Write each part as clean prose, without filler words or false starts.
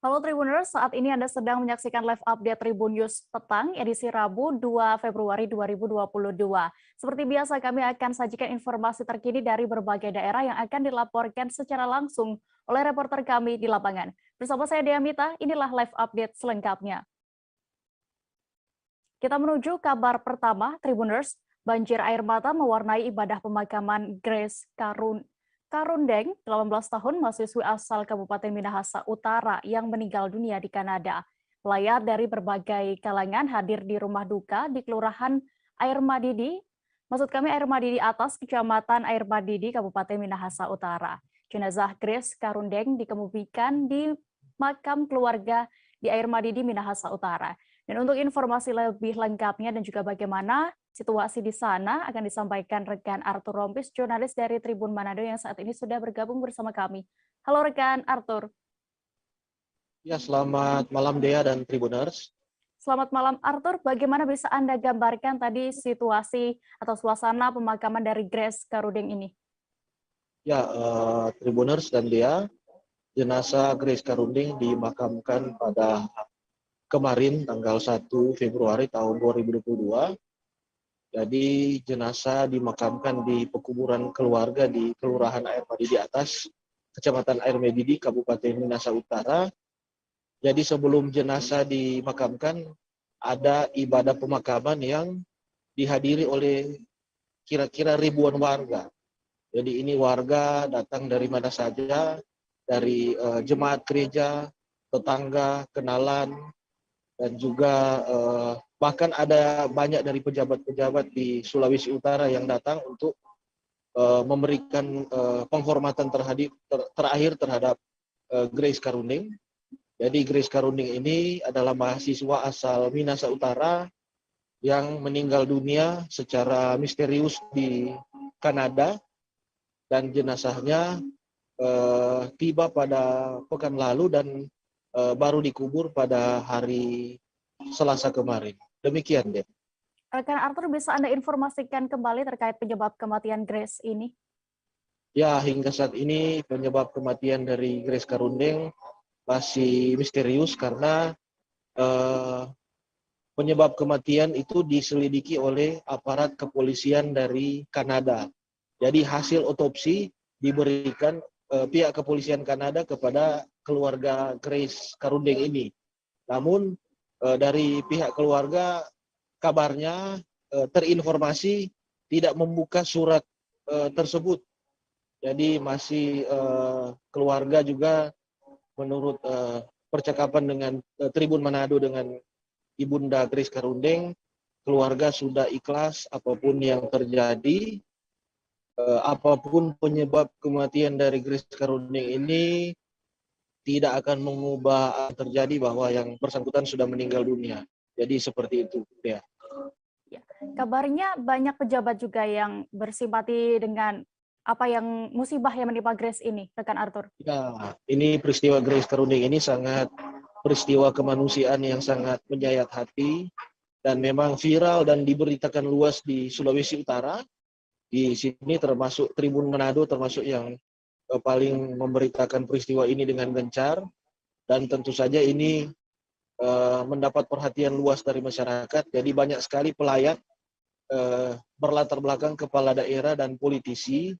Halo Tribuners, saat ini Anda sedang menyaksikan live update Tribun News Petang, edisi Rabu 2 Februari 2022. Seperti biasa, kami akan sajikan informasi terkini dari berbagai daerah yang akan dilaporkan secara langsung oleh reporter kami di lapangan. Bersama saya Dea Mita, inilah live update selengkapnya. Kita menuju kabar pertama, Tribuners. Banjir air mata mewarnai ibadah pemakaman Grace Karundeng, 18 tahun, mahasiswi asal Kabupaten Minahasa Utara yang meninggal dunia di Kanada. Pelayat dari berbagai kalangan hadir di rumah duka di Kelurahan Air Madidi, maksud kami Air Madidi Atas, Kecamatan Air Madidi, Kabupaten Minahasa Utara. Jenazah Grace Karundeng dikemumikan di makam keluarga di Air Madidi, Minahasa Utara. Dan untuk informasi lebih lengkapnya dan juga bagaimana situasi di sana akan disampaikan rekan Arthur Rompis, jurnalis dari Tribun Manado yang saat ini sudah bergabung bersama kami. Halo rekan Arthur. Ya, selamat malam Dea dan Tribuners. Selamat malam Arthur, bagaimana bisa Anda gambarkan tadi situasi atau suasana pemakaman dari Grace Karundeng ini? Ya, Tribuners dan Dea, jenazah Grace Karundeng dimakamkan pada kemarin tanggal 1 Februari tahun 2022. Jadi jenazah dimakamkan di pekuburan keluarga di Kelurahan Air Madidi Atas, Kecamatan Air Madidi, Kabupaten Minahasa Utara. Jadi sebelum jenazah dimakamkan, ada ibadah pemakaman yang dihadiri oleh kira-kira ribuan warga. Jadi ini warga datang dari mana saja, dari jemaat gereja, tetangga, kenalan, dan juga bahkan ada banyak dari pejabat-pejabat di Sulawesi Utara yang datang untuk memberikan penghormatan terakhir terhadap Grace Karundeng. Jadi Grace Karundeng ini adalah mahasiswa asal Minahasa Utara yang meninggal dunia secara misterius di Kanada, dan jenazahnya tiba pada pekan lalu dan baru dikubur pada hari Selasa kemarin. Demikian deh. Rekan Arthur, bisa Anda informasikan kembali terkait penyebab kematian Grace ini? Ya, hingga saat ini penyebab kematian dari Grace Karundeng masih misterius karena penyebab kematian itu diselidiki oleh aparat kepolisian dari Kanada. Jadi hasil otopsi diberikan pihak kepolisian Kanada kepada keluarga Grace Karundeng ini. Namun dari pihak keluarga kabarnya terinformasi tidak membuka surat tersebut. Jadi masih keluarga juga menurut percakapan dengan Tribun Manado dengan Ibunda Grace Karundeng, keluarga sudah ikhlas apapun yang terjadi. Apapun penyebab kematian dari Grace Karundeng ini tidak akan mengubah terjadi bahwa yang bersangkutan sudah meninggal dunia. Jadi seperti itu, ya. Ya. Kabarnya banyak pejabat juga yang bersimpati dengan apa yang musibah yang menimpa Grace ini, rekan Arthur. Ya, ini peristiwa Grace Karundeng ini sangat peristiwa kemanusiaan yang sangat menyayat hati dan memang viral dan diberitakan luas di Sulawesi Utara. Di sini termasuk Tribun Manado termasuk yang paling memberitakan peristiwa ini dengan gencar, dan tentu saja ini mendapat perhatian luas dari masyarakat. Jadi banyak sekali pelayat berlatar belakang kepala daerah dan politisi,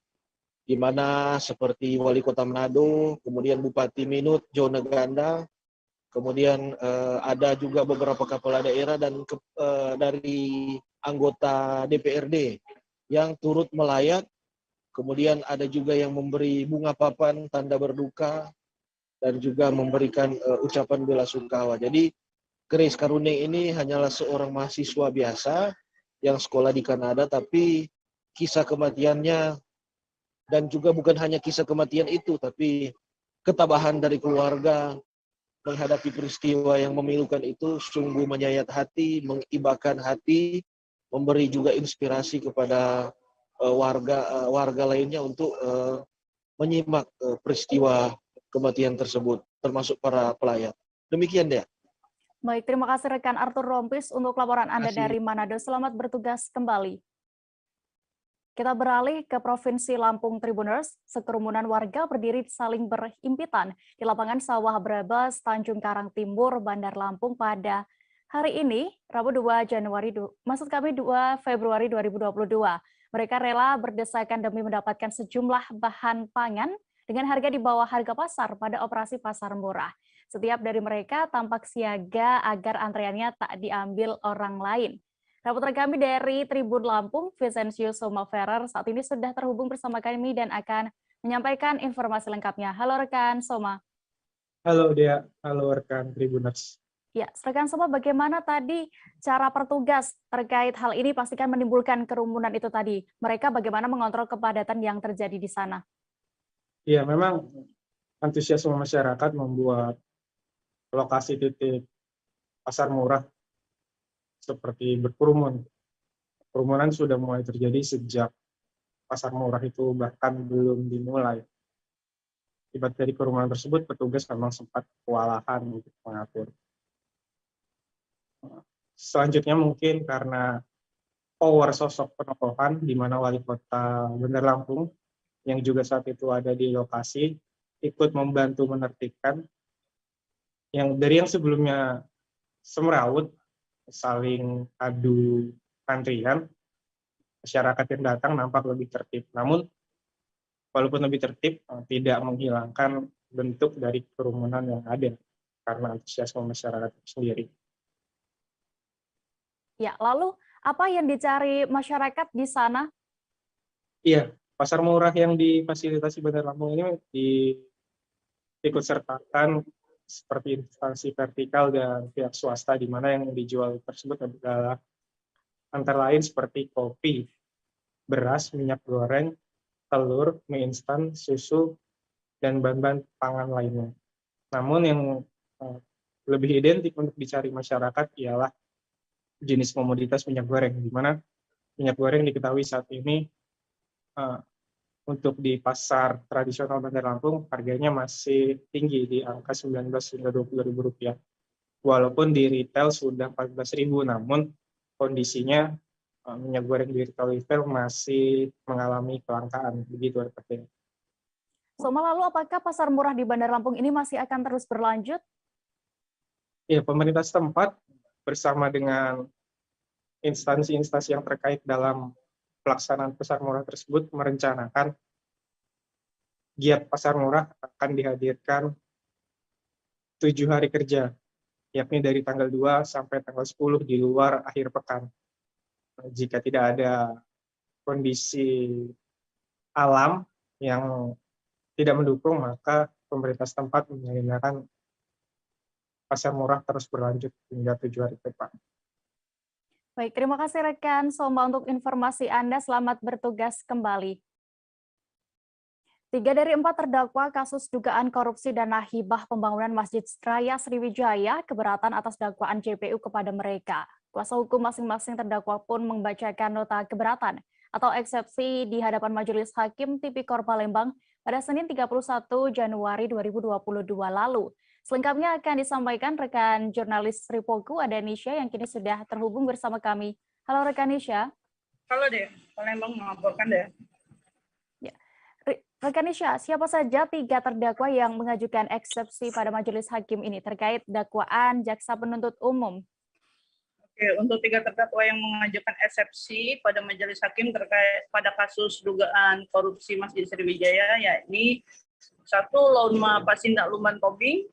di mana seperti Wali Kota Manado, kemudian Bupati Minut, Jona Ganda, kemudian ada juga beberapa kepala daerah dan dari anggota DPRD yang turut melayat. Kemudian ada juga yang memberi bunga papan tanda berduka dan juga memberikan ucapan bela sungkawa. Jadi Grace Karundeng ini hanyalah seorang mahasiswa biasa yang sekolah di Kanada, tapi kisah kematiannya, dan juga bukan hanya kisah kematian itu, tapi ketabahan dari keluarga menghadapi peristiwa yang memilukan itu sungguh menyayat hati, mengibakan hati, memberi juga inspirasi kepada warga lainnya untuk menyimak peristiwa kematian tersebut, termasuk para pelayat. Demikian deh. Baik, terima kasih rekan Arthur Rompis untuk laporan Terima Anda kasih. dari Manado. Selamat bertugas kembali. Kita beralih ke Provinsi Lampung Tribuners. Sekerumunan warga berdiri saling berhimpitan di lapangan sawah Brebes, Tanjung Karang Timur, Bandar Lampung pada hari ini, Rabu 2 Januari, maksud kami 2 Februari 2022. Mereka rela berdesakan demi mendapatkan sejumlah bahan pangan dengan harga di bawah harga pasar pada operasi pasar murah. Setiap dari mereka tampak siaga agar antreannya tak diambil orang lain. Reporter kami dari Tribun Lampung, Vicencio Somaferer, saat ini sudah terhubung bersama kami dan akan menyampaikan informasi lengkapnya. Halo rekan Soma. Halo Dea, halo rekan Tribuners. Ya, rekan Soma, bagaimana tadi cara petugas terkait hal ini pastikan menimbulkan kerumunan itu tadi? Mereka bagaimana mengontrol kepadatan yang terjadi di sana? Ya, memang antusiasme masyarakat membuat lokasi titik pasar murah seperti berkerumun. Kerumunan sudah mulai terjadi sejak pasar murah itu bahkan belum dimulai. Akibat dari kerumunan tersebut, petugas memang sempat kewalahan untuk mengatur. Selanjutnya mungkin karena power sosok penokohan di mana wali kota Bandar Lampung yang juga saat itu ada di lokasi ikut membantu menertibkan yang sebelumnya semrawut saling adu antrian, masyarakat yang datang nampak lebih tertib. Namun walaupun lebih tertib tidak menghilangkan bentuk dari kerumunan yang ada karena antusiasme masyarakat sendiri. Ya, lalu apa yang dicari masyarakat di sana? Iya, pasar murah yang difasilitasi Bandar Lampung ini diikut sertakan seperti instansi vertikal dan pihak swasta, di mana yang dijual tersebut adalah antara lain seperti kopi, beras, minyak goreng, telur, mie instan, susu, dan bahan-bahan pangan lainnya. Namun yang lebih identik untuk dicari masyarakat ialah jenis komoditas minyak goreng, di mana minyak goreng diketahui saat ini untuk di pasar tradisional Bandar Lampung harganya masih tinggi di angka 19 hingga 20 ribu rupiah. Walaupun di retail sudah 14 ribu, namun kondisinya minyak goreng di retail masih mengalami kelangkaan. Begitu rekan. Soma, lalu apakah pasar murah di Bandar Lampung ini masih akan terus berlanjut? Ya, pemerintah setempat bersama dengan instansi-instansi yang terkait dalam pelaksanaan pasar murah tersebut merencanakan giat pasar murah akan dihadirkan 7 hari kerja, yakni dari tanggal 2 sampai tanggal 10 di luar akhir pekan. Jika tidak ada kondisi alam yang tidak mendukung, maka pemerintah setempat menyarankan pasar murah terus berlanjut hingga 7 hari ke depan. Baik, terima kasih rekan Soma untuk informasi Anda. Selamat bertugas kembali. 3 dari 4 terdakwa kasus dugaan korupsi dana hibah pembangunan Masjid Raya Sriwijaya keberatan atas dakwaan JPU kepada mereka. Kuasa hukum masing-masing terdakwa pun membacakan nota keberatan atau eksepsi di hadapan Majelis Hakim Tipikor Palembang pada Senin 31 Januari 2022 lalu. Selengkapnya akan disampaikan rekan jurnalis Ripoku Adanisha yang kini sudah terhubung bersama kami. Halo rekan Nisha. Halo deh, Palembang melaporkan deh. Ya. Rekan Nisha, siapa saja 3 terdakwa yang mengajukan eksepsi pada Majelis Hakim ini terkait dakwaan jaksa penuntut umum? Oke, untuk 3 terdakwa yang mengajukan eksepsi pada Majelis Hakim terkait pada kasus dugaan korupsi Masjid Sriwijaya, yakni 1 Launma Pasindak Lumban Tobing,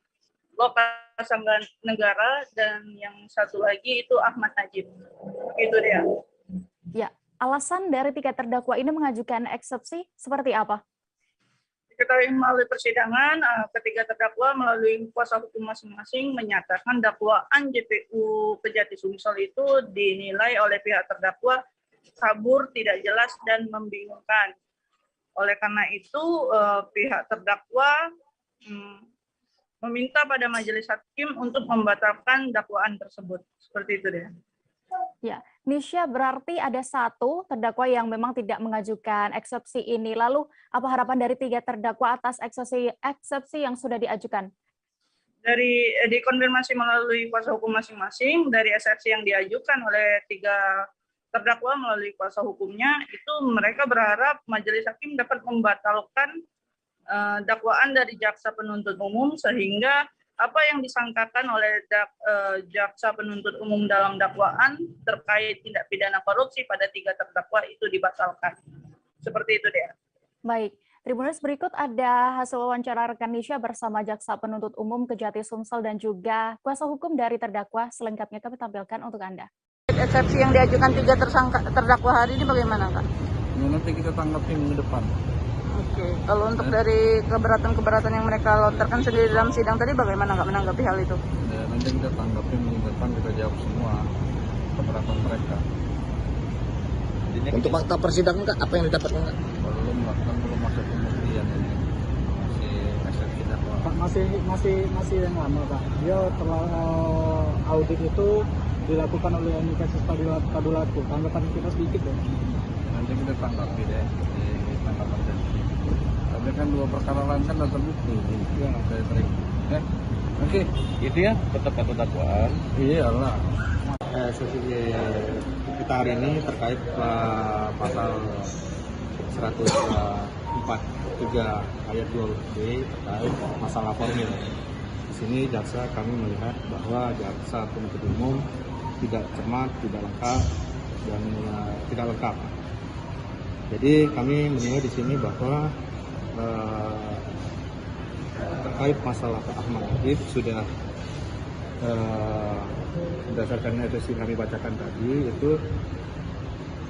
Loka Sangga Negara, dan yang 1 lagi itu Ahmad Najib. Itu dia. Ya, alasan dari 3 terdakwa ini mengajukan eksepsi seperti apa? Diketahui melalui persidangan, ketiga terdakwa melalui kuasa hukum masing-masing menyatakan dakwaan JPU Kejati Sumsel itu dinilai oleh pihak terdakwa kabur, tidak jelas, dan membingungkan. Oleh karena itu, pihak terdakwa meminta pada Majelis Hakim untuk membatalkan dakwaan tersebut. Seperti itu deh. Ya, Nisha, berarti ada 1 terdakwa yang memang tidak mengajukan eksepsi ini. Lalu apa harapan dari 3 terdakwa atas eksepsi yang sudah diajukan? Dikonfirmasi melalui kuasa hukum masing-masing dari eksepsi yang diajukan oleh 3 terdakwa melalui kuasa hukumnya, itu mereka berharap majelis hakim dapat membatalkan dakwaan dari jaksa penuntut umum sehingga apa yang disangkakan oleh jaksa penuntut umum dalam dakwaan terkait tindak pidana korupsi pada 3 terdakwa itu dibatalkan. Seperti itu, Dea. Baik, Tribuners, berikut ada hasil wawancara rekan Nisha bersama Jaksa Penuntut Umum Kejati Sumsel dan juga kuasa hukum dari terdakwa. Selengkapnya kami tampilkan untuk Anda. Eksepsi yang diajukan 3 terdakwa hari ini bagaimana, Kak? Ya, nanti kita tanggapi minggu depan. Oke, kalau untuk dari keberatan-keberatan yang mereka lontarkan sendiri dalam sidang tadi bagaimana nggak menanggapi hal itu? Ya, nanti kita tanggapi minggu depan, kita jawab semua keberatan mereka. Untuk fakta persidangan Kak, apa yang didapatkan Kak? Belum masuk pembuktian ini. Masih eksepsi dakwaan. Pak, masih yang lama Pak. Dia audit itu dilakukan oleh Universitas Tadulako. Tanggapan kita sedikit ya. Nanti kita tanggapi deh di tanggapan saksi. Tapi kan 2 perkara lain kan sudah terbukti. Ya. Saya terima. Ya. Oke, itu ya tetap kata dakwaan. Iyalah. Sesi kita hari ini terkait pasal 143 ayat 2B terkait masalah formil. Di sini jaksa kami melihat bahwa jaksa penuntut umum tidak cermat, tidak lengkap dan tidak lengkap. Jadi kami menilai di sini bahwa terkait masalah Ahmad Najib sudah berdasarkan itu kami bacakan tadi, itu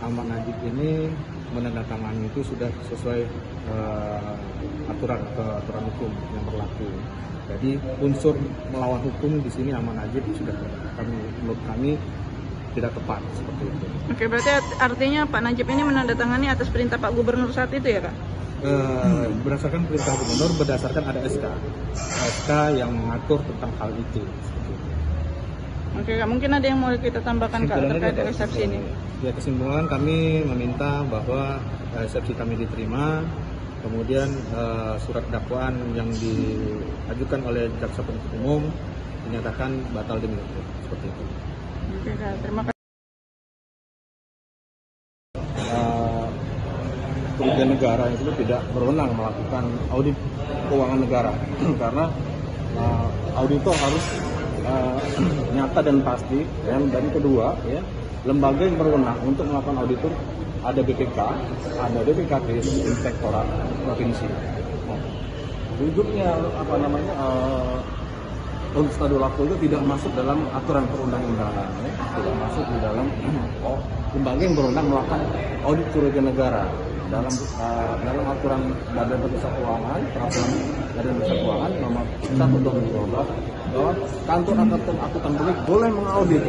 Ahmad Najib ini menandatangani itu sudah sesuai aturan hukum yang berlaku. Jadi unsur melawan hukum di sini Ahmad Najib sudah menurut kami tidak tepat seperti itu. Oke, berarti artinya Pak Najib ini menandatangani atas perintah Pak Gubernur saat itu ya, Kak? Berdasarkan perintah gubernur, berdasarkan ada SK yang mengatur tentang hal itu. Oke, Kak, mungkin ada yang mau kita tambahkan Kak terkait eksepsi ini? Ya, kesimpulan kami meminta bahwa eksepsi kami diterima, kemudian surat dakwaan yang diajukan oleh jaksa penuntut umum dinyatakan batal demi hukum, seperti itu. Oke, Kak, terima kasih. Kerugian negara itu tidak berwenang melakukan audit keuangan negara karena auditor harus nyata dan pasti, dan kedua ya, lembaga yang berwenang untuk melakukan auditor ada BPK, ada BPKT, Inspektorat Provinsi. Wujudnya Universitas Tadulako itu tidak masuk dalam aturan perundang-undangan, ya. Tidak masuk di dalam lembaga yang berwenang melakukan audit kerugian negara dalam aturan Badan Pemeriksa Keuangan, peraturan Badan Pemeriksa Keuangan nomor 1 2012 bahwa kantor akuntan publik boleh mengaudit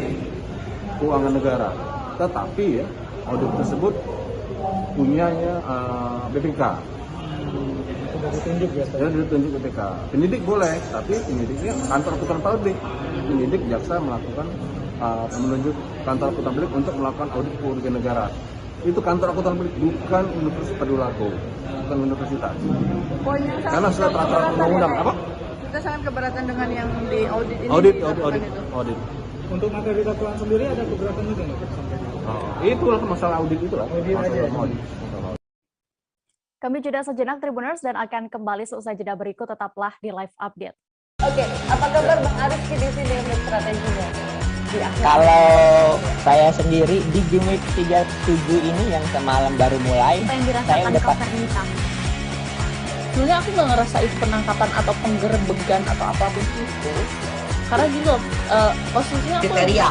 keuangan negara, tetapi ya audit tersebut punyanya BPK. Sudah ditunjuk ya. Sudah ditunjuk BPK. Penyidik boleh, tapi penyidiknya kantor akuntan publik. Penyidik jaksa melakukan menunjuk kantor akuntan publik untuk melakukan audit kerugian negara. Itu kantor akuntan publik, bukan Universitas Tadulako, bukan universitas. Karena sudah peraturan undang-undang apa? Kita sangat keberatan dengan yang di audit ini. Audit. Untuk materi dakwaan sendiri ada keberatan juga nggak? Itulah masalah audit itulah. Audit. Kami jeda sejenak Tribuners dan akan kembali seusai jeda berikut, tetaplah di live update. Oke, apa kabar Bang Arif di sini untuk strateginya? Kalau saya sendiri di Game Week 37 ini yang semalam baru mulai, Apa yang saya dirasakan udah Kopernita? Sebenarnya aku nggak ngerasain penangkapan atau penggerbegan atau apapun itu. Karena gitu loh, posisinya aku kriteria.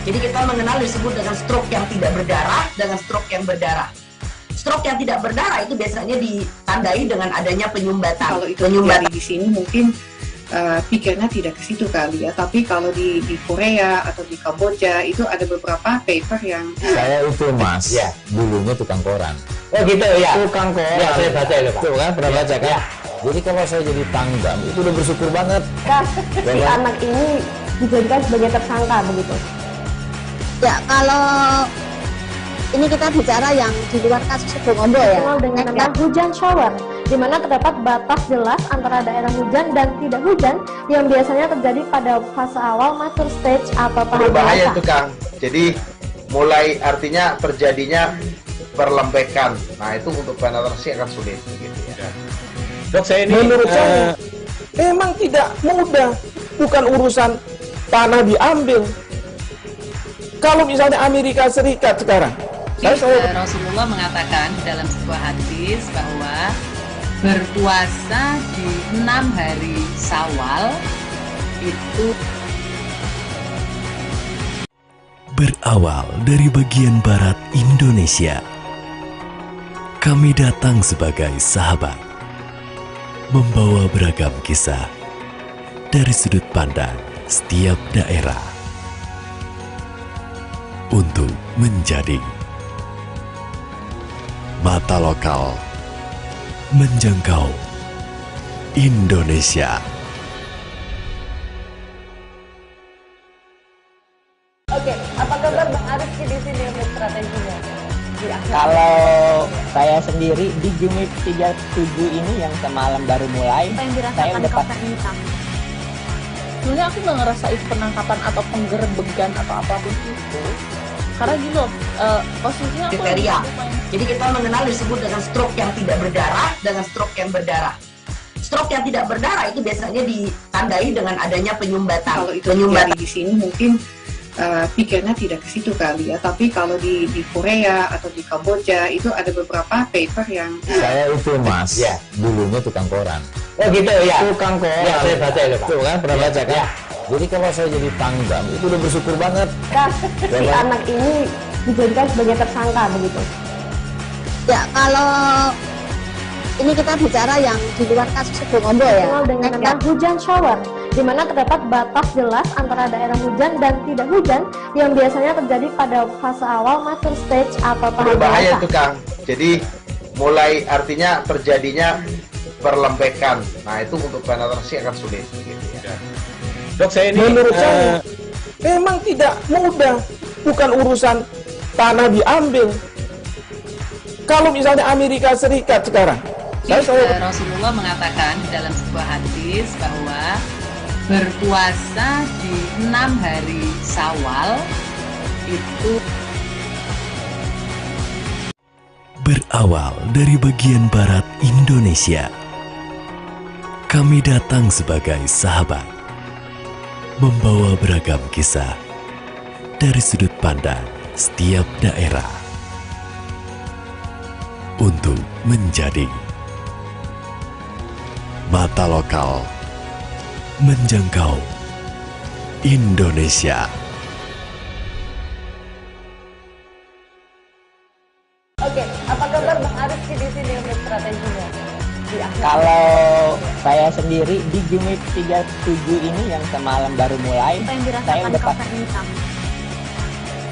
Jadi kita mengenal disebut dengan stroke yang tidak berdarah dengan stroke yang berdarah. Stroke yang tidak berdarah itu biasanya ditandai dengan adanya penyumbatan. Kalau itu terjadi di sini mungkin pikirnya tidak ke situ kali ya. Tapi kalau di Korea atau di Kamboja itu ada beberapa paper yang saya itu Mas, ya, dulunya tukang koran. Oh gitu ya. Tukang koran. Ya, saya baca itu Pak. Tuh kan, pernah baca kan? Ya. Jadi kalau saya jadi tanggam itu udah bersyukur banget. Si anak ini dijadikan sebagai tersangka begitu. Ya, kalau ini kita bicara yang di luar kasus Bongombo ya. Dengan nama hujan shower, di mana terdapat batas jelas antara daerah hujan dan tidak hujan yang biasanya terjadi pada fase awal mature stage atau tahap berbahaya dewasa. itu Kang. Jadi mulai artinya terjadinya perlembekan. Nah itu untuk penetrasi akan sulit gitu ya. Dok, saya ini menurut saya memang tidak mudah, bukan urusan tanah diambil. Kalau misalnya Amerika Serikat sekarang, Rasulullah mengatakan dalam sebuah hadis bahwa berpuasa di 6 hari Syawal itu berawal dari bagian barat Indonesia. Kami datang sebagai sahabat, membawa beragam kisah dari sudut pandang setiap daerah untuk menjadi mata lokal menjangkau Indonesia. Oke, apa kabar Bang Arif di sini untuk strateginya? Kalau saya sendiri di Jumit 37 ini yang semalam baru mulai, Apa yang saya dirasakan udah Kakak Intan? Sebenarnya aku nggak ngerasain penangkapan atau penggerbegan atau apapun itu. Karena gitu loh, posisinya aku kriteria. Jadi kita mengenal disebut dengan stroke yang tidak berdarah dengan stroke yang berdarah. Stroke yang tidak berdarah itu biasanya ditandai dengan adanya penyumbatan. Kalau itu terjadi di sini mungkin pikirnya tidak ke situ kali ya. Tapi kalau di Korea atau di Kamboja itu ada beberapa paper yang Saya itu mas, dulunya tukang koran. Oh gitu ya. Tukang koran. Ya, saya baca itu Pak. Tuh kan, pernah baca kan? Jadi kalau saya jadi tanggam, itu udah bersyukur banget. Si anak ini dijadikan sebagai tersangka begitu. Ya, kalau ini kita bicara yang di luar kasus Sebongombo ya. Dengan nama hujan shower, di mana terdapat batas jelas antara daerah hujan dan tidak hujan yang biasanya terjadi pada fase awal mature stage atau tahap Berbahaya dewasa. itu Kang. Jadi mulai artinya terjadinya perlembekan. Nah itu untuk penetrasi akan sulit gitu ya. Dok, saya ini menurut saya memang tidak mudah, bukan urusan tanah diambil. Kalau misalnya Amerika Serikat sekarang, Rasulullah mengatakan dalam sebuah hadis bahwa berpuasa di 6 hari Syawal itu Berawal dari bagian barat Indonesia, kami datang sebagai sahabat, membawa beragam kisah dari sudut pandang setiap daerah untuk menjadi mata lokal menjangkau Indonesia. Oke, apa kabar Bang Arif di sini untuk strateginya? Kalau saya sendiri di Jumit 37 ini yang semalam baru mulai, Apa yang saya dirasakan udah Kakak Intan?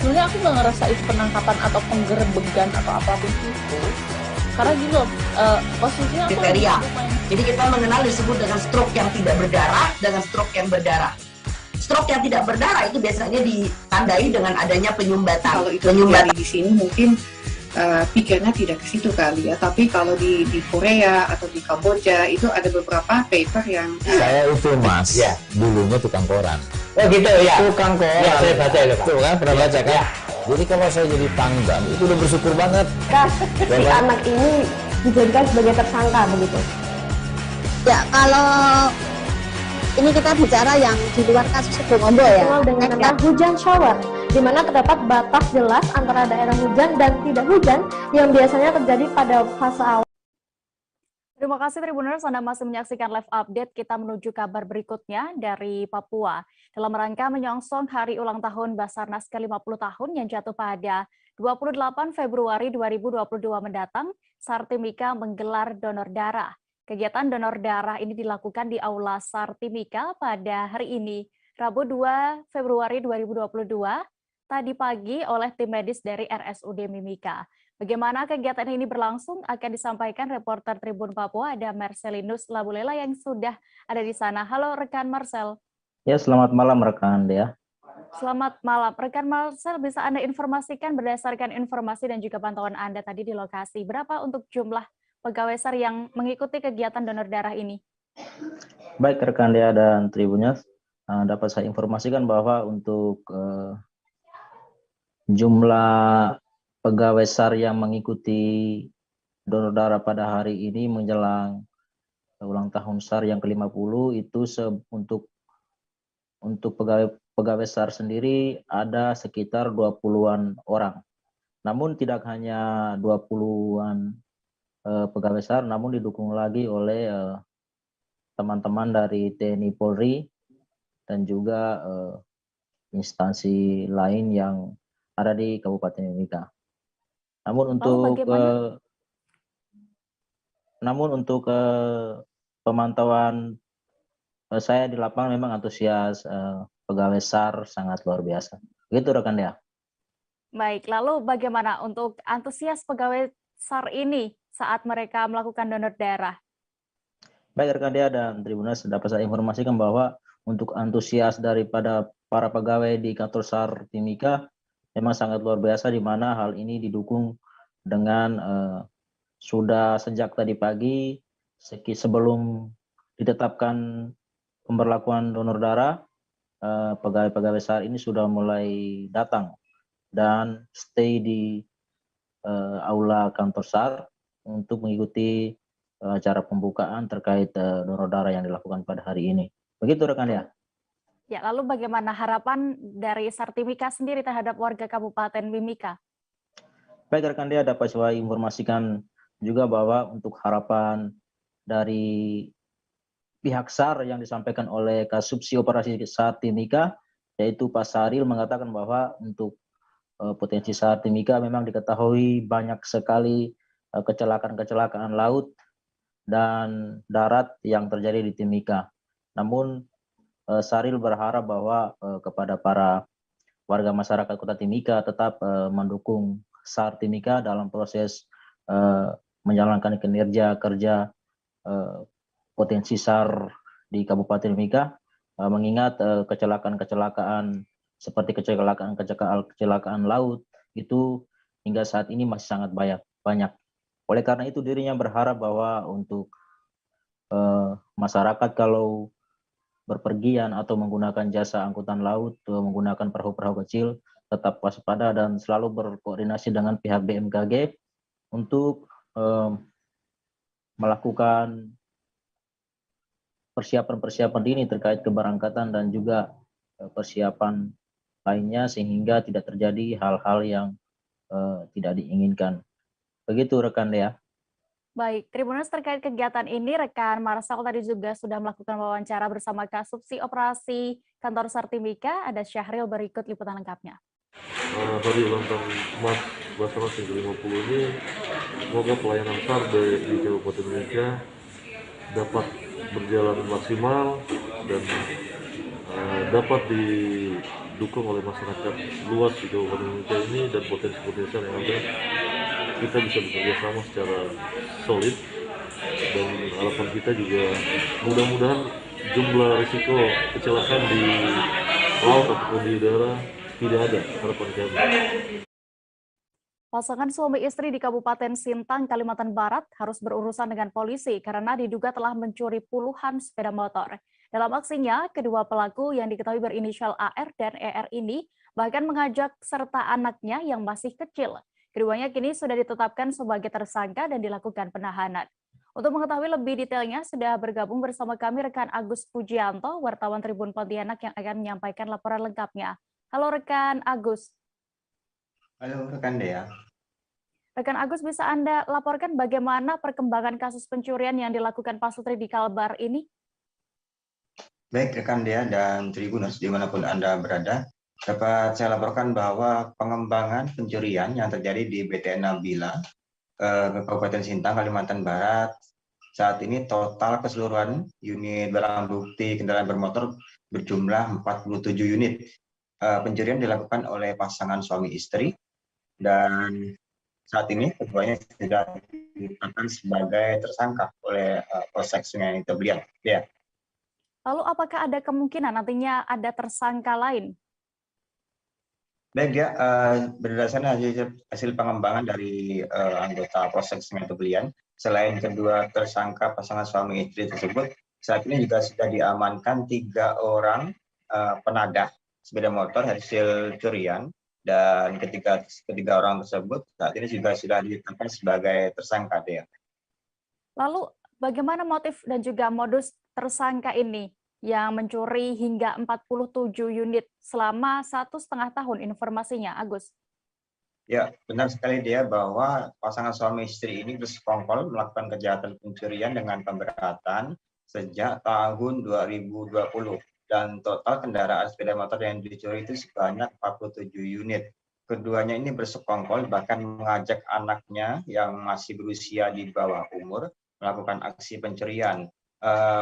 Sebenarnya aku nggak ngerasain penangkapan atau penggerbegan atau apapun itu. Karena gitu loh, posisinya aku kriteria. Jadi kita mengenal disebut dengan stroke yang tidak berdarah dengan stroke yang berdarah. Stroke yang tidak berdarah itu biasanya ditandai dengan adanya penyumbatan. Kalau itu terjadi di sini mungkin pikirnya tidak ke situ kali ya. Tapi kalau di Korea atau di Kamboja itu ada beberapa paper yang Saya itu mas, dulunya tukang koran. Oh gitu ya. Tukang koran. Ya, saya baca itu Pak. Tuh kan, pernah baca kan? Jadi kalau saya jadi tanggam, itu udah bersyukur banget. Si anak ini dijadikan sebagai tersangka begitu. Ya, kalau ini kita bicara yang di luar kasus Sebongombo ya. Dengan nama hujan shower, di mana terdapat batas jelas antara daerah hujan dan tidak hujan yang biasanya terjadi pada fase awal. Terima kasih Tribuners, Anda masih menyaksikan live update. Kita menuju kabar berikutnya dari Papua. Dalam rangka menyongsong hari ulang tahun Basarnas ke-50 tahun yang jatuh pada 28 Februari 2022 mendatang, Sartimika menggelar donor darah. Kegiatan donor darah ini dilakukan di Aula Sartimika pada hari ini, Rabu 2 Februari 2022, tadi pagi oleh tim medis dari RSUD Mimika. Bagaimana kegiatan ini berlangsung akan disampaikan reporter Tribun Papua, ada Marcelinus Labulela yang sudah ada di sana. Halo rekan Marcel. Ya, selamat malam rekan Dea. Selamat malam. Rekan Marcel, bisa Anda informasikan berdasarkan informasi dan juga pantauan Anda tadi di lokasi, berapa untuk jumlah pegawai SAR yang mengikuti kegiatan donor darah ini? Baik rekan Dea dan Tribuners, dapat saya informasikan bahwa untuk jumlah pegawai SAR yang mengikuti donor darah pada hari ini menjelang ulang tahun SAR yang ke-50 itu untuk pegawai SAR sendiri ada sekitar 20-an orang. Namun tidak hanya 20-an pegawai SAR, namun didukung lagi oleh teman-teman dari TNI Polri dan juga instansi lain yang ada di Kabupaten Mimika. Namun untuk pemantauan saya di lapangan memang antusias pegawai SAR sangat luar biasa. Begitu rekan Dea. Baik, lalu bagaimana untuk antusias pegawai SAR ini saat mereka melakukan donor darah? Baik rekan Dea dan Tribuners, dapat saya informasikan bahwa untuk antusias daripada para pegawai di kantor SAR Timika memang sangat luar biasa, di mana hal ini didukung dengan sudah sejak tadi pagi sebelum ditetapkan pemberlakuan donor darah, pegawai-pegawai SAR ini sudah mulai datang dan stay di aula kantor SAR untuk mengikuti acara pembukaan terkait donor darah yang dilakukan pada hari ini. Begitu rekan ya. Ya, lalu bagaimana harapan dari SAR Timika sendiri terhadap warga Kabupaten Mimika? Baik rekan dia, dapat saya informasikan juga bahwa untuk harapan dari pihak SAR yang disampaikan oleh Kasubsi Operasi SAR Timika, yaitu Pak Saril mengatakan bahwa untuk potensi SAR Timika memang diketahui banyak sekali kecelakaan-kecelakaan laut dan darat yang terjadi di Timika. Namun Saril berharap bahwa kepada para warga masyarakat Kota Timika tetap mendukung SAR Timika dalam proses menjalankan kinerja kerja potensi SAR di Kabupaten Mimika, mengingat kecelakaan-kecelakaan seperti kecelakaan laut itu hingga saat ini masih sangat banyak. Oleh karena itu dirinya berharap bahwa untuk masyarakat kalau berpergian atau menggunakan jasa angkutan laut, menggunakan perahu-perahu kecil, tetap waspada dan selalu berkoordinasi dengan pihak BMKG untuk melakukan persiapan-persiapan dini terkait keberangkatan dan juga persiapan lainnya sehingga tidak terjadi hal-hal yang tidak diinginkan. Begitu rekan Dea. Baik, Tribuners, terkait kegiatan ini, rekan Marsal tadi juga sudah melakukan wawancara bersama Kasubsi Operasi Kantor SAR Timika. Ada Syahril, berikut liputan lengkapnya. Hari ulang tahun Mas Basarnas yang ke-50 ini, semoga pelayanan SAR di Kabupaten Mimika dapat berjalan maksimal dan dapat didukung oleh masyarakat luas di Kabupaten Mimika ini, dan potensi-potensi yang ada kita bisa bekerja sama secara solid, dan harapan kita juga mudah-mudahan jumlah risiko kecelakaan di laut ataupun di udara tidak ada, harapan kami. Pasangan suami istri di Kabupaten Sintang, Kalimantan Barat harus berurusan dengan polisi karena diduga telah mencuri puluhan sepeda motor. Dalam aksinya, kedua pelaku yang diketahui berinisial AR dan ER ini bahkan mengajak serta anaknya yang masih kecil. Keduanya kini sudah ditetapkan sebagai tersangka dan dilakukan penahanan. Untuk mengetahui lebih detailnya, sudah bergabung bersama kami rekan Agus Pujianto, wartawan Tribun Pontianak yang akan menyampaikan laporan lengkapnya. Halo rekan Agus. Halo rekan Dea. Rekan Agus, bisa Anda laporkan bagaimana perkembangan kasus pencurian yang dilakukan Pak Sutri di Kalbar ini? Baik rekan Dea dan Tribuners dimanapun Anda berada, dapat saya laporkan bahwa pengembangan pencurian yang terjadi di BTN Nabila Kabupaten Sintang, Kalimantan Barat, saat ini total keseluruhan unit barang bukti kendaraan bermotor berjumlah 47 unit. Pencurian dilakukan oleh pasangan suami istri, dan saat ini keduanya sudah ditetapkan sebagai tersangka oleh Polsek Sungai Teblian. Ya. Lalu apakah ada kemungkinan nantinya ada tersangka lain? Baik ya, berdasarkan hasil pengembangan dari anggota Polsek Sungai Teblian, selain kedua tersangka pasangan suami istri tersebut, saat ini juga sudah diamankan 3 orang penadah sepeda motor hasil curian Dan ketiga orang tersebut saat ini juga sudah ditetapkan sebagai tersangka, Dea. Lalu bagaimana motif dan juga modus tersangka ini yang mencuri hingga 47 unit selama 1,5 tahun informasinya, Agus? Ya, benar sekali dia bahwa pasangan suami istri ini bersekongkol melakukan kejahatan pencurian dengan pemberatan sejak tahun 2020 dan total kendaraan sepeda motor yang dicuri itu sebanyak 47 unit. Keduanya ini bersekongkol bahkan mengajak anaknya yang masih berusia di bawah umur melakukan aksi pencurian.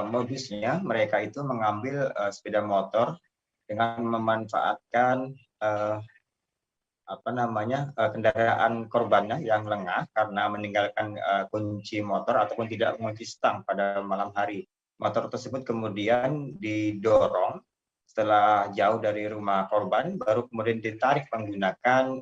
Modusnya mereka itu mengambil sepeda motor dengan memanfaatkan kendaraan korbannya yang lengah karena meninggalkan kunci motor ataupun tidak mengunci stang pada malam hari. Motor tersebut kemudian didorong setelah jauh dari rumah korban, baru kemudian ditarik menggunakan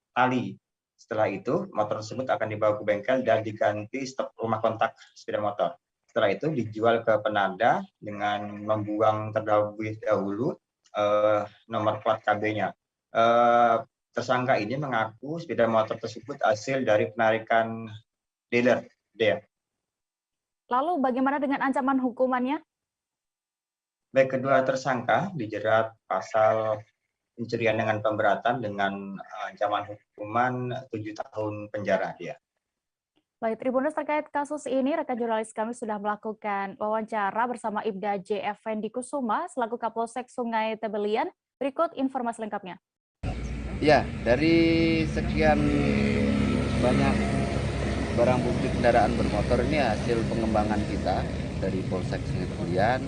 tali. Setelah itu, motor tersebut akan dibawa ke bengkel dan diganti stop rumah kontak sepeda motor. Setelah itu dijual ke penada dengan membuang terlebih dahulu nomor plat KB-nya. Tersangka ini mengaku sepeda motor tersebut hasil dari penarikan dealer. Lalu bagaimana dengan ancaman hukumannya? Baik, kedua tersangka dijerat pasal pencurian dengan pemberatan dengan ancaman hukuman 7 tahun penjara dia. Baik, Tribuners, terkait kasus ini, rekan jurnalis kami sudah melakukan wawancara bersama Ibda J. Effendi Kusuma selaku Kapolsek Sungai Tebelian. Berikut informasi lengkapnya. Ya, dari sekian banyak barang bukti kendaraan bermotor ini hasil pengembangan kita dari Polsek Sungai Tebelian,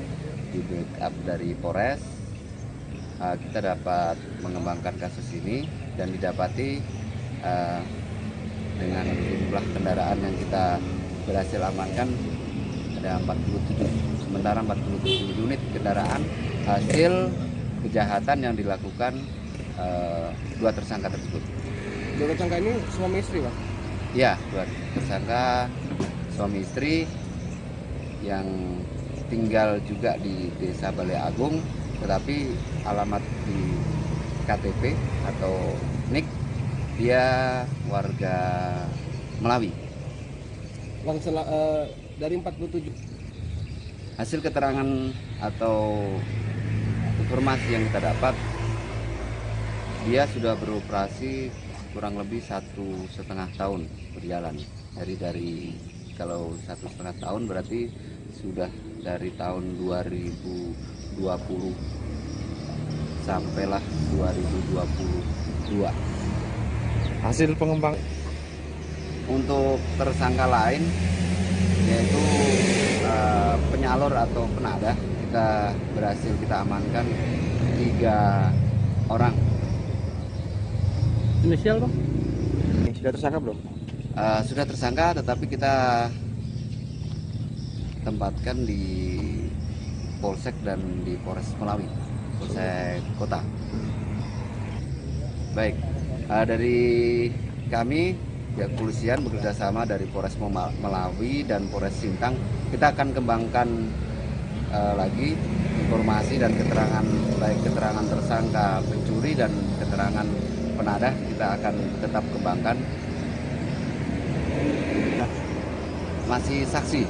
di backup dari Polres, kita dapat mengembangkan kasus ini dan didapati dengan jumlah kendaraan yang kita berhasil amankan ada 47, sementara 47 unit kendaraan hasil kejahatan yang dilakukan dua tersangka tersebut. Dua tersangka ini suami istri, Pak? Ya, dua tersangka suami istri yang tinggal juga di Desa Balai Agung, tetapi alamat di KTP atau NIK dia warga Melawi. Dari 47 hasil keterangan atau informasi yang kita dapat, dia sudah beroperasi kurang lebih 1,5 tahun berjalan. Dari kalau 1,5 tahun berarti sudah dari tahun 2020 sampailah 2022. Hasil pengembang untuk tersangka lain yaitu penyalur atau penadah, kita amankan 3 orang. Inisial, Bang? Sudah tersangka belum? Sudah tersangka, tetapi kita tempatkan di Polsek dan di Polres Melawi, Polsek Kota. Baik, dari kami pihak kepolisian bekerjasama dari Polres Melawi dan Polres Sintang, kita akan kembangkan lagi informasi dan keterangan, baik keterangan tersangka pencuri dan keterangan penadah, kita akan tetap kembangkan. Masih saksi.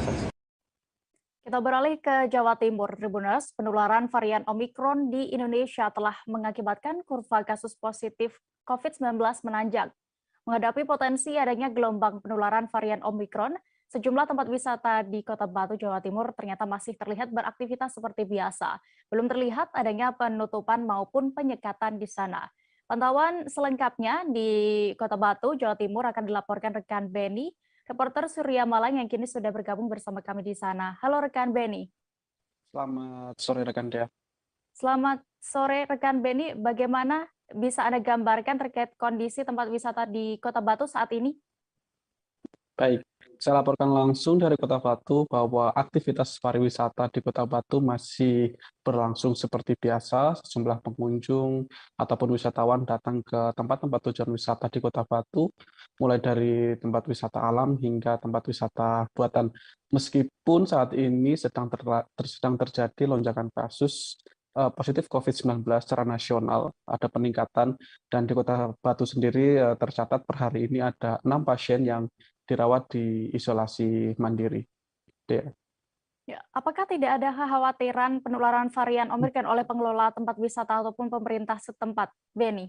Kita beralih ke Jawa Timur, Tribuners. Penularan varian Omikron di Indonesia telah mengakibatkan kurva kasus positif COVID-19 menanjak. Menghadapi potensi adanya gelombang penularan varian Omikron, sejumlah tempat wisata di Kota Batu, Jawa Timur ternyata masih terlihat beraktivitas seperti biasa. Belum terlihat adanya penutupan maupun penyekatan di sana. Pantauan selengkapnya di Kota Batu, Jawa Timur akan dilaporkan rekan Beni, reporter Surya Malang yang kini sudah bergabung bersama kami di sana. Halo rekan Beni. Selamat sore rekan Dea. Selamat sore rekan Beni, bagaimana bisa Anda gambarkan terkait kondisi tempat wisata di Kota Batu saat ini? Baik, saya laporkan langsung dari Kota Batu bahwa aktivitas pariwisata di Kota Batu masih berlangsung seperti biasa. Sejumlah pengunjung ataupun wisatawan datang ke tempat-tempat tujuan wisata di Kota Batu, mulai dari tempat wisata alam hingga tempat wisata buatan. Meskipun saat ini sedang terjadi lonjakan kasus positif COVID-19 secara nasional, ada peningkatan, dan di Kota Batu sendiri tercatat per hari ini ada 6 pasien yang dirawat di isolasi mandiri. Ya, apakah tidak ada kekhawatiran penularan varian Omikron oleh pengelola tempat wisata ataupun pemerintah setempat, Beni?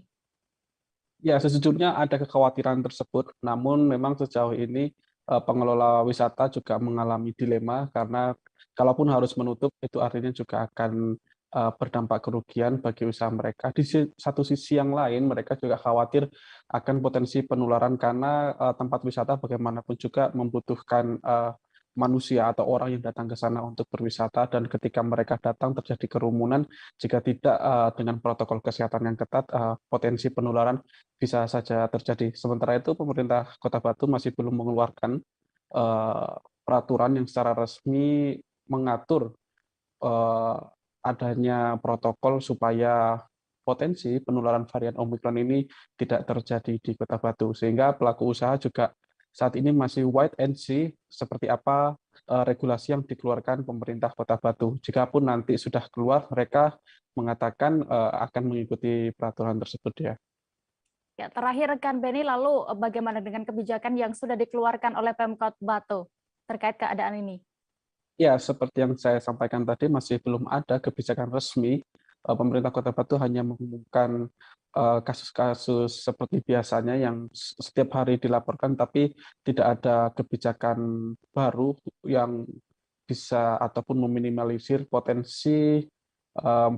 Ya, sejujurnya ada kekhawatiran tersebut, namun memang sejauh ini pengelola wisata juga mengalami dilema karena kalaupun harus menutup, itu artinya juga akan berdampak kerugian bagi usaha mereka. Di satu sisi yang lain, mereka juga khawatir akan potensi penularan karena tempat wisata bagaimanapun juga membutuhkan manusia atau orang yang datang ke sana untuk berwisata, dan ketika mereka datang terjadi kerumunan, jika tidak dengan protokol kesehatan yang ketat, potensi penularan bisa saja terjadi. Sementara itu, pemerintah Kota Batu masih belum mengeluarkan peraturan yang secara resmi mengatur adanya protokol supaya potensi penularan varian Omikron ini tidak terjadi di Kota Batu, sehingga pelaku usaha juga saat ini masih wait and see seperti apa regulasi yang dikeluarkan pemerintah Kota Batu. Jikapun nanti sudah keluar, mereka mengatakan akan mengikuti peraturan tersebut ya. Ya, terakhir rekan Beni, lalu bagaimana dengan kebijakan yang sudah dikeluarkan oleh Pemkot Batu terkait keadaan ini? Ya, seperti yang saya sampaikan tadi, masih belum ada kebijakan resmi. Pemerintah Kota Batu hanya mengumumkan kasus-kasus seperti biasanya yang setiap hari dilaporkan, tapi tidak ada kebijakan baru yang bisa ataupun meminimalisir potensi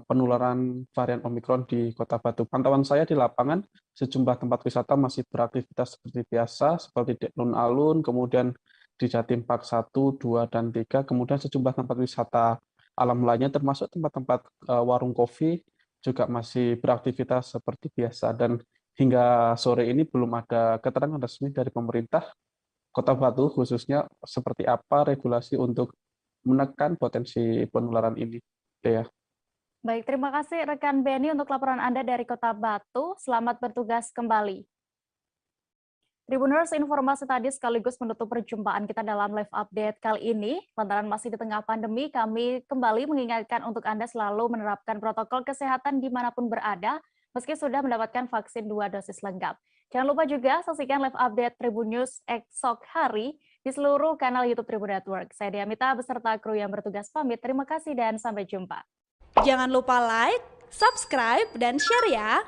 penularan varian Omikron di Kota Batu. Pantauan saya di lapangan, sejumlah tempat wisata masih beraktivitas seperti biasa, seperti di alun-alun, kemudian di Jatim Park 1, 2, dan 3, kemudian sejumlah tempat wisata alam lainnya, termasuk tempat-tempat warung kopi, juga masih beraktivitas seperti biasa, dan hingga sore ini belum ada keterangan resmi dari pemerintah Kota Batu khususnya seperti apa regulasi untuk menekan potensi penularan ini. Ya. Baik, terima kasih rekan Beni untuk laporan Anda dari Kota Batu. Selamat bertugas kembali. Tribuners, informasi tadi sekaligus menutup perjumpaan kita dalam live update kali ini. Lantaran masih di tengah pandemi, kami kembali mengingatkan untuk Anda selalu menerapkan protokol kesehatan dimanapun berada, meski sudah mendapatkan vaksin 2 dosis lengkap. Jangan lupa juga saksikan live update Tribun News esok hari di seluruh kanal YouTube Tribun Network. Saya Diamita beserta kru yang bertugas pamit. Terima kasih dan sampai jumpa. Jangan lupa like, subscribe, dan share ya!